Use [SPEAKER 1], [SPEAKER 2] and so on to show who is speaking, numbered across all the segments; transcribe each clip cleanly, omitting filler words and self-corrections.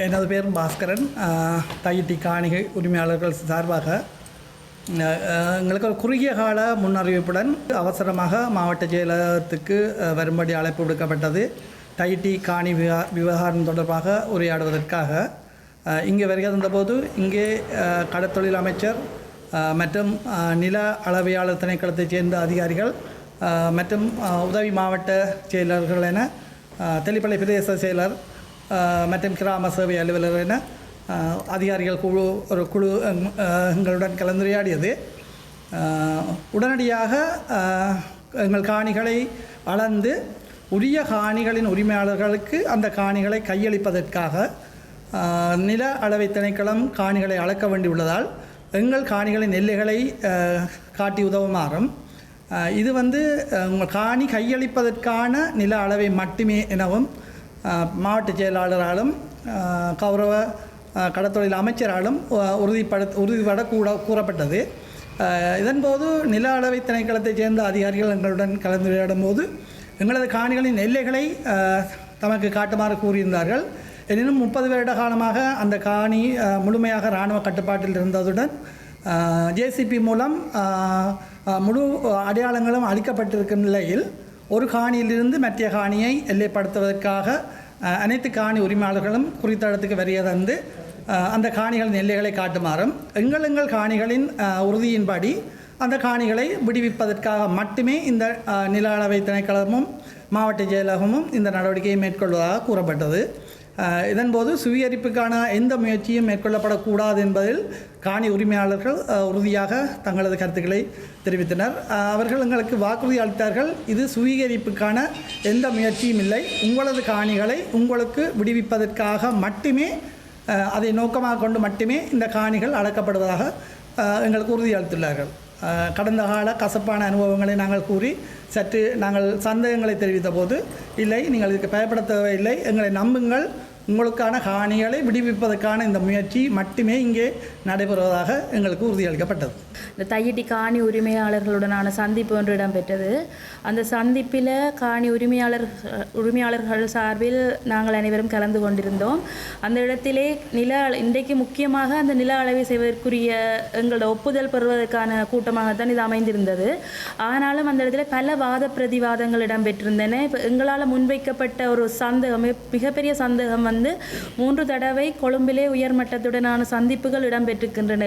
[SPEAKER 1] எனது பேர் பாஸ்கரன். தையிட்டி காணிகை உரிமையாளர்கள் சார்பாக எங்களுக்கு ஒரு குறுகிய கால முன்னறிவிப்புடன் அவசரமாக மாவட்ட செயலகத்துக்கு வரும்படி அழைப்பு விடுக்கப்பட்டது. தையிட்டி காணி விவகாரம் தொடர்பாக உரையாடுவதற்காக இங்கே வருகின்றபோது இங்கே கடற்தொழில் அமைச்சர் மற்றும் நில அளவையாளர் திணைக்களத்தைச் சேர்ந்த அதிகாரிகள் மற்றும் உதவி மாவட்ட செயலர்கள் என தெளிப்பளை பிரதேச செயலர் மற்றும் கிராம சேவை அலுவலர் என அதிகாரிகள் ஒரு குழு எங்களுடன் கலந்துரையாடியது. உடனடியாக எங்கள் காணிகளை அளந்து உரிய காணிகளின் உரிமையாளர்களுக்கு அந்த காணிகளை கையளிப்பதற்காக நில அளவை திணைக்களம் காணிகளை அளக்க வேண்டியுள்ளதால் எங்கள் காணிகளின் எல்லைகளை காட்டி உதவுமாறும் இது காணி கையளிப்பதற்கான நில அளவை மட்டுமே எனவும் மாவட்ட செயலாளராலும் கௌரவ கடற்தொழில் அமைச்சராலும் உறுதிப்பட கூறப்பட்டது. இதன்போது நில அளவை திணைக்களத்தைச் சேர்ந்த அதிகாரிகள் எங்களுடன் கலந்துரையாடும் போது எங்களது காணிகளின் எல்லைகளை தமக்கு காட்டுமாறு கூறியிருந்தார்கள். எனினும் 30 வருட காலமாக அந்த காணி முழுமையாக இராணுவ கட்டுப்பாட்டில் இருந்ததுடன் ஜேசிபி மூலம் முழு அடையாளங்களும் அளிக்கப்பட்டிருக்கும் நிலையில் ஒரு காணியிலிருந்து மற்ற காணியை எல்லைப்படுத்துவதற்காக அனைத்து காணி உரிமையாளர்களும் குறித்த இடத்துக்கு வருகை அந்த காணிகளின் எல்லைகளை காட்டுமாறும் எங்கள் காணிகளின் உறுதியின்படி அந்த காணிகளை விடுவிப்பதற்காக மட்டுமே இந்த நில அளவை திணைக்களமும் மாவட்ட செயலகமும் இந்த நடவடிக்கையை மேற்கொள்வதாக கூறப்பட்டது. இதன்போது சுவீகரிப்புக்கான எந்த முயற்சியும் மேற்கொள்ளப்படக்கூடாது என்பதில் காணி உரிமையாளர்கள் உறுதியாக தங்களது கருத்துக்களை தெரிவித்தனர். அவர்கள் எங்களுக்கு வாக்குறுதி அளித்தார்கள், இது சுவீகரிப்புக்கான எந்த முயற்சியும் இல்லை, உங்களது காணிகளை உங்களுக்கு விடுவிப்பதற்காக மட்டுமே அதை நோக்கமாக கொண்டு மட்டுமே இந்த காணிகள் அளக்கப்படுவதாக எங்களுக்கு உறுதி அளித்துள்ளார்கள். கடந்த கால கசப்பான அனுபவங்களை நாங்கள் கூறி சற்று நாங்கள் சந்தேகங்களை தெரிவித்த போது, இல்லை நீங்கள் இதுக்கு பயப்பட தேவையில்லை, எங்களை நம்புங்கள், உங்களுக்கான காணிகளை விடுவிப்பதற்கான இந்த முயற்சி மட்டுமே இங்கே நடைபெறுவதாக எங்களுக்கு உறுதியளிக்கப்பட்டது.
[SPEAKER 2] இந்த தையிட்டி காணி உரிமையாளர்களுடனான சந்திப்பு ஒன்று இடம்பெற்றது. அந்த சந்திப்பில் காணி உரிமையாளர்கள் சார்பில் நாங்கள் அனைவரும் கலந்து கொண்டிருந்தோம். அந்த இடத்திலே இன்றைக்கு முக்கியமாக அந்த நில அளவை செய்வதற்குரிய எங்களோட ஒப்புதல் பெறுவதற்கான கூட்டமாகத்தான் இது அமைந்திருந்தது. ஆனாலும் அந்த இடத்துல பல வாத பிரதிவாதங்கள் இடம்பெற்றிருந்தன. இப்போ எங்களால் முன்வைக்கப்பட்ட ஒரு சந்தேகம், மிகப்பெரிய சந்தேகம் 3 தடவை கொழும்பிலே உயர்மட்டத்துடனான சந்திப்புகள் இடம்பெற்றிருக்கின்றன.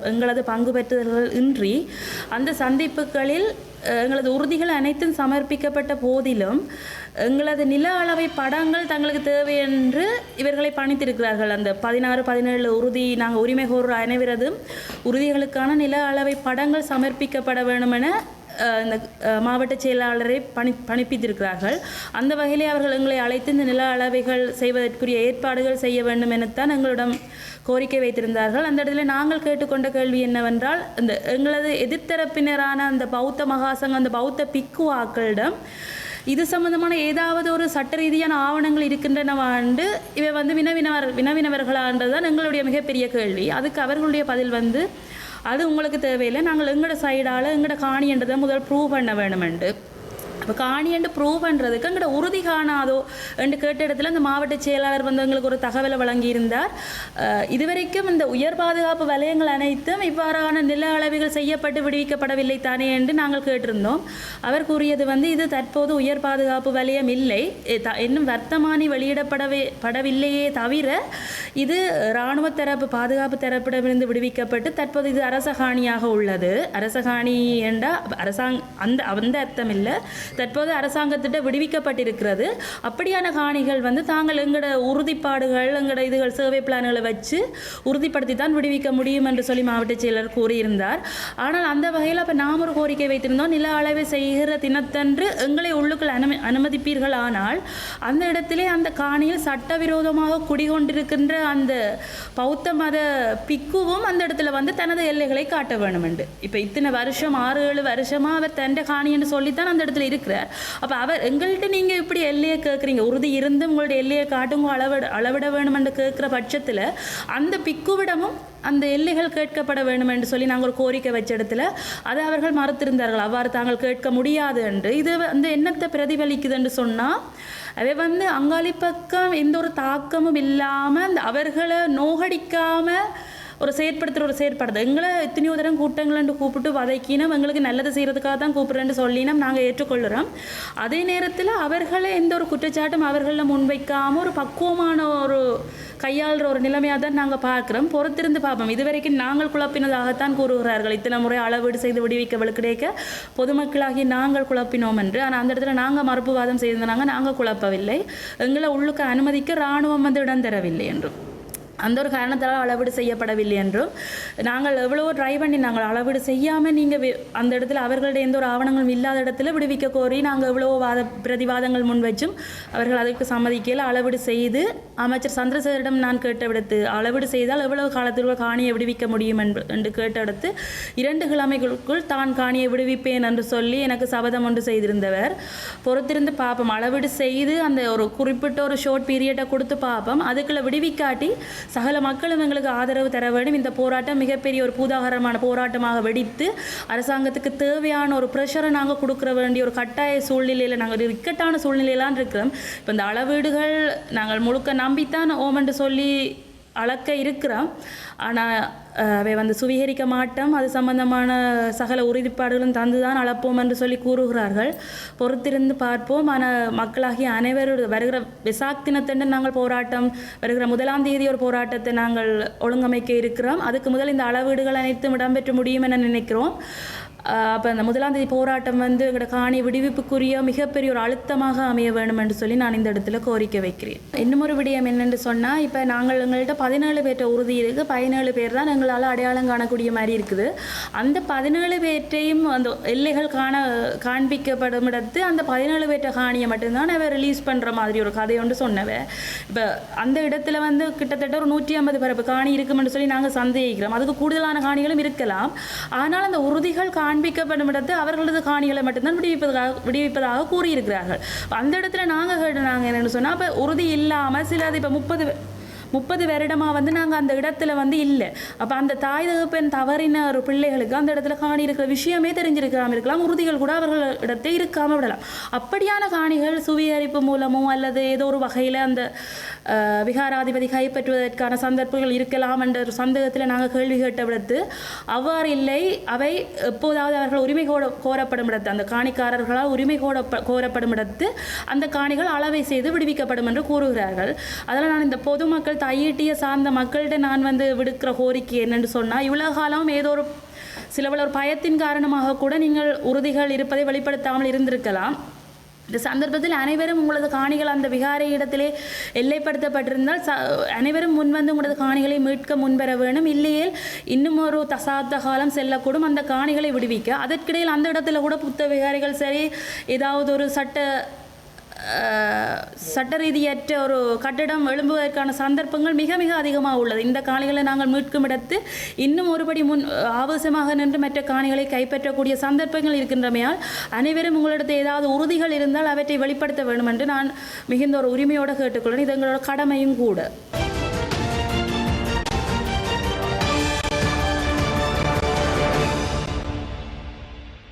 [SPEAKER 2] எங்களது பங்கு பெற்றுதல்கள் இன்றி அந்த சந்திப்புகளில் எங்களது உறுதிகள் அனைத்தும் சமர்ப்பிக்கப்பட்ட போதிலும் எங்களது நில அளவை படங்கள் தங்களுக்கு தேவை என்று இவர்களை பணித்திருக்கிறார்கள். அந்த 16-17 உறுதி நாங்கள் உரிமை கோருற அனைவரதும் உறுதிகளுக்கான நில அளவை படங்கள் சமர்ப்பிக்கப்பட வேண்டும் என இந்த மாவட்ட செயலாளரை பணிப்பித்திருக்கிறார்கள். அந்த வகையிலே அவர்கள் எங்களை அழைத்து இந்த நில அளவைகள் செய்வதற்குரிய ஏற்பாடுகள் செய்ய வேண்டும் எனத்தான் எங்களிடம் கோரிக்கை வைத்திருந்தார்கள். அந்த இடத்துல நாங்கள் கேட்டுக்கொண்ட கேள்வி என்னவென்றால், இந்த எங்களது எதிர்த்தரப்பினரான அந்த பௌத்த மகாசங்கம், அந்த பௌத்த பிக்குவாக்களிடம் இது சம்பந்தமான ஏதாவது ஒரு சட்ட ரீதியான ஆவணங்கள் இருக்கின்றனவாண்டு இவை வினவினவர்களான்றதுதான் எங்களுடைய மிகப்பெரிய கேள்வி. அதுக்கு அவர்களுடைய பதில் அது உங்களுக்கு தேவையில்லை, நாங்கள் எங்களோட சைடால் எங்களோட காணின்றதை முதல் ப்ரூவ் பண்ண வேணுமெண்டு. இப்போ காணியண்டு ப்ரூவ் பண்ணுறதுக்கு எங்களோட உறுதி காணாதோ என்று கேட்ட இடத்துல அந்த மாவட்ட செயலாளர் எங்களுக்கு ஒரு தகவலை வழங்கியிருந்தார். இதுவரைக்கும் இந்த உயர் பாதுகாப்பு வலயங்கள் அனைத்தும் இவ்வாறான நில அளவுகள் செய்யப்பட்டு விடுவிக்கப்படவில்லை தானே என்று நாங்கள் கேட்டிருந்தோம். அவர் கூறியது இது தற்போது உயர் பாதுகாப்பு வலயம் இல்லை, இன்னும் வர்த்தமானி வெளியிடப்படவில்லையே தவிர இது இராணுவ தரப்பு பாதுகாப்பு தரப்பிடமிருந்து விடுவிக்கப்பட்டு தற்போது இது அரச காணியாக உள்ளது. அரச காணி என்றால் அந்த அர்த்தம் இல்லை, தற்போது அரசாங்கத்திட்ட விடுவிக்கப்பட்டிருக்கிறது. அப்படியான காணிகள் தாங்கள் எங்களோட உறுதிப்பாடுகள், எங்களோட இதுகள் சேவை பிளான்களை வச்சு உறுதிப்படுத்தி தான் விடுவிக்க முடியும் என்று சொல்லி மாவட்ட செயலர் கூறியிருந்தார். ஆனால் அந்த வகையில் அப்போ நாம் ஒரு கோரிக்கை வைத்திருந்தோம், நில அளவை செய்கிற தினத்தன்று எங்களை உள்ளுக்குள் அனுமதிப்பீர்கள், ஆனால் அந்த இடத்திலே அந்த காணியில் சட்டவிரோதமாக குடிகொண்டிருக்கின்ற அந்த பௌத்த மத பிக்குவும் அந்த இடத்துல தனது எல்லைகளை காட்ட வேண்டும் என்று. இப்போ இத்தனை வருஷம் 6-7 வருஷமாக அவர் தண்ட காணி என்று சொல்லித்தான் அந்த இடத்துல இருக்கிறார். அப்போ அவர் எங்கள்கிட்ட நீங்கள் இப்படி எல்லையை கேட்குறீங்க, உறுதி இருந்து உங்களுடைய எல்லையை காட்டுங்க, அளவிட வேணும் என்று கேட்குற பட்சத்தில் அந்த பிக்குவிடமும் அந்த எல்லைகள் கேட்கப்பட வேண்டும் என்று சொல்லி நாங்கள் ஒரு கோரிக்கை வச்ச இடத்துல அதை அவர்கள் மறுத்திருந்தார்கள். அவ்வாறு தாங்கள் கேட்க முடியாது என்று. இது வந்து என்னத்தை பிரதிபலிக்குது என்று சொன்னால், அவை வந்து அங்காளி பக்கம் எந்த ஒரு தாக்கமும் இல்லாமல் அவர்களை நோகடிக்காமல் ஒரு செயற்படுத்துறது எங்களை எத்தனையோ தரம் கூட்டங்கள் கூப்பிட்டு வதைக்கினோம், எங்களுக்கு நல்லது செய்கிறதுக்காக தான் கூப்பிட்றேன்னு சொல்லினோம், நாங்கள் ஏற்றுக்கொள்கிறோம். அதே நேரத்தில் அவர்களை எந்த ஒரு குற்றச்சாட்டும் அவர்களில் முன்வைக்காமல் ஒரு பக்குவமான ஒரு கையாளுற ஒரு நிலைமையாக தான் நாங்கள் பார்க்குறோம். பொறுத்திருந்து பார்ப்போம். இதுவரைக்கும் நாங்கள் குழப்பினதாகத்தான் கூறுகிறார்கள். இத்தனை முறை அளவீடு செய்து விடுவிக்க கிடைக்க பொதுமக்களாகி நாங்கள் குழப்பினோம் என்று. ஆனால் அந்த இடத்துல நாங்கள் மறுப்புவாதம் செய்திருந்தாங்க, நாங்கள் குழப்பவில்லை. எங்களை உள்ளுக்கு அனுமதிக்க இராணுவம் வந்து இடம் தரவில்லை என்றும், அந்த ஒரு காரணத்தால் அளவீடு செய்யப்படவில்லை என்றும், நாங்கள் எவ்வளவோ ட்ரை பண்ணி நாங்கள் அளவீடு செய்யாமல் நீங்கள் அந்த இடத்துல அவர்களுடைய எந்த ஒரு ஆவணங்களும் இல்லாத இடத்துல விடுவிக்க கோரி நாங்கள் எவ்வளவோ பிரதிவாதங்கள் முன் வச்சும் அவர்கள் அதற்கு சம்மதிக்கல. அளவீடு செய்து அமைச்சர் சந்திரசேகரிடம் நான் கேட்ட விடுத்து, அளவீடு செய்தால் எவ்வளவு காலத்திற்குள் காணியை விடுவிக்க முடியும் என்று கேட்ட இடத்து 2 கிழமைகளுக்குள் தான் காணியை விடுவிப்பேன் என்று சொல்லி எனக்கு சபதம் ஒன்று செய்திருந்தவர். பொறுத்திருந்து பார்ப்போம். அளவீடு செய்து அந்த ஒரு குறிப்பிட்ட ஒரு ஷார்ட் பீரியடை கொடுத்து பார்ப்போம். அதுக்குள்ள விடுவிக்காட்டி சகல மக்களும் எங்களுக்கு ஆதரவு தர வேண்டும். இந்த போராட்டம் மிகப்பெரிய ஒரு பூதாகரமான போராட்டமாக வெடித்து அரசாங்கத்துக்கு தேவையான ஒரு ப்ரெஷரை நாங்கள் கொடுக்குற வேண்டிய ஒரு கட்டாய சூழ்நிலையில் நாங்கள் இக்கட்டான சூழ்நிலையிலான் இருக்கிறோம். இப்போ இந்த அளவீடுகள் நாங்கள் முழுக்க நம்பித்தான் ஓமென்று சொல்லி அளக்க இருக்கிறோம். ஆனால் அவை வந்து சுவீகரிக்க மாட்டோம், அது சம்பந்தமான சகல உறுதிப்பாடுகளும் தந்துதான் அளப்போம் என்று சொல்லி கூறுகிறார்கள். பொறுத்திருந்து பார்ப்போம். ஆனால் மக்களாகிய அனைவரும் வருகிற வெசாக் தினத்தன்று நாங்கள் போராட்டம், வருகிற 1ஆம் தேதி ஒரு போராட்டத்தை நாங்கள் ஒழுங்கமைக்க இருக்கிறோம். அதுக்கு முதல் இந்த அளவீடுகள் அனைத்தும் இடம்பெற்ற முடியும் என நினைக்கிறோம். அப்போ அந்த 1ஆம் தேதி போராட்டம் வந்து எங்களோட காணி விடுவிப்புக்குரிய மிகப்பெரிய ஒரு அழுத்தமாக அமைய வேண்டும் என்று சொல்லி நான் இந்த இடத்துல கோரிக்கை வைக்கிறேன். இன்னும் ஒரு விடயம் என்னென்று சொன்னால், இப்போ நாங்கள் எங்கள்கிட்ட 17 பேர்ட்ட உறுதி இருக்குது. 17 பேர் தான் எங்களால் அடையாளம் காணக்கூடிய மாதிரி இருக்குது. அந்த 17 பேர்ட்டையும் அந்த எல்லைகள் காண்பிக்கப்படும் இடத்து அந்த 17 பேர்ட்ட காணியை மட்டும்தான் அவ ரிலீஸ் பண்ணுற மாதிரி ஒரு கதை ஒன்று சொன்னவ. இப்போ அந்த இடத்துல வந்து கிட்டத்தட்ட ஒரு 150 பரப்பு காணி இருக்குமென்று சொல்லி நாங்கள் சந்தேகிக்கிறோம். அதுக்கு கூடுதலான காணிகளும் இருக்கலாம். ஆனால் அந்த உறுதிகள் காண்பிக்கப்படும் இடத்து அவர்களது காணிகளை மட்டும்தான் விடுவிப்பதாக கூறியிருக்கிறார்கள். அந்த இடத்துல நாங்கள் கேட்டோம் என்னென்னு சொன்னால், இப்போ உறுதி இல்லாமல் சிலது இப்போ 30 வருடமாக வந்து நாங்கள் அந்த இடத்துல வந்து இல்லை. அப்போ அந்த தாய் தகப்பன் தவறின ஒரு பிள்ளைகளுக்கு அந்த இடத்துல காணி இருக்கிற விஷயமே தெரிஞ்சிருக்காமல் இருக்கலாம், உறுதிகள் கூட அவர்கள் இடத்தை இருக்காமல் விடலாம். அப்படியான காணிகள் சுவீகரிப்பு மூலமோ அல்லது ஏதோ ஒரு வகையில் அந்த விகாராதிபதி கைப்பற்றுவதற்கான சந்தர்ப்பங்கள் இருக்கலாம் என்ற ஒரு சந்தேகத்தில் நாங்கள் கேள்வி கேட்ட விடத்து அவ்வாறு இல்லை. அவை எப்போதாவது அவர்கள் உரிமை கோரப்படும் இடத்து, அந்த காணிக்காரர்களால் உரிமை கோரப்படும் இடத்து அந்த காணிகள் அளவை செய்து விடுவிக்கப்படும் என்று கூறுகிறார்கள். அதில் நான் இந்த பொதுமக்கள் தையீட்டிய சார்ந்த மக்கள்கிட்ட நான் வந்து விடுக்கிற கோரிக்கை என்னென்னு சொன்னால், இவ்வளோ காலம் ஏதோ ஒரு சிலவள ஒரு பயத்தின் காரணமாக கூட நீங்கள் உறுதிகள் இருப்பதை வெளிப்படுத்தாமல் இருந்திருக்கலாம். இந்த சந்தர்ப்பத்தில் அனைவரும் உங்களது காணிகள் அந்த விகாரை இடத்திலே எல்லைப்படுத்தப்பட்டிருந்தால் அனைவரும் முன்வந்து உங்களது காணிகளை மீட்க முன்வர வேணும். இல்லையே இன்னும் ஒரு தசாப்த காலம் செல்லக்கூடும் அந்த காணிகளை விடுவிக்க. அதற்கிடையில் அந்த இடத்துல கூட புத்த விகாரிகள் சரி ஏதாவது ஒரு சட்ட ரீதியற்ற ஒரு கட்டடம் எழும்புவதற்கான சந்தர்ப்பங்கள் மிக மிக அதிகமாக உள்ளது. இந்த காணிகளை நாங்கள் மீட்கும் இடத்து இன்னும் ஒருபடி ஆவேசமாக நின்று மற்ற காணிகளை கைப்பற்றக்கூடிய சந்தர்ப்பங்கள் இருக்கின்றமையால் அனைவரும் உங்களிடத்தில் ஏதாவது உறுதிகள் இருந்தால் அவற்றை வெளிப்படுத்த வேண்டும் என்று நான் மிகுந்த ஒரு உரிமையோடு கேட்டுக்கொள்கிறேன். இது எங்களோட கடமையும் கூட.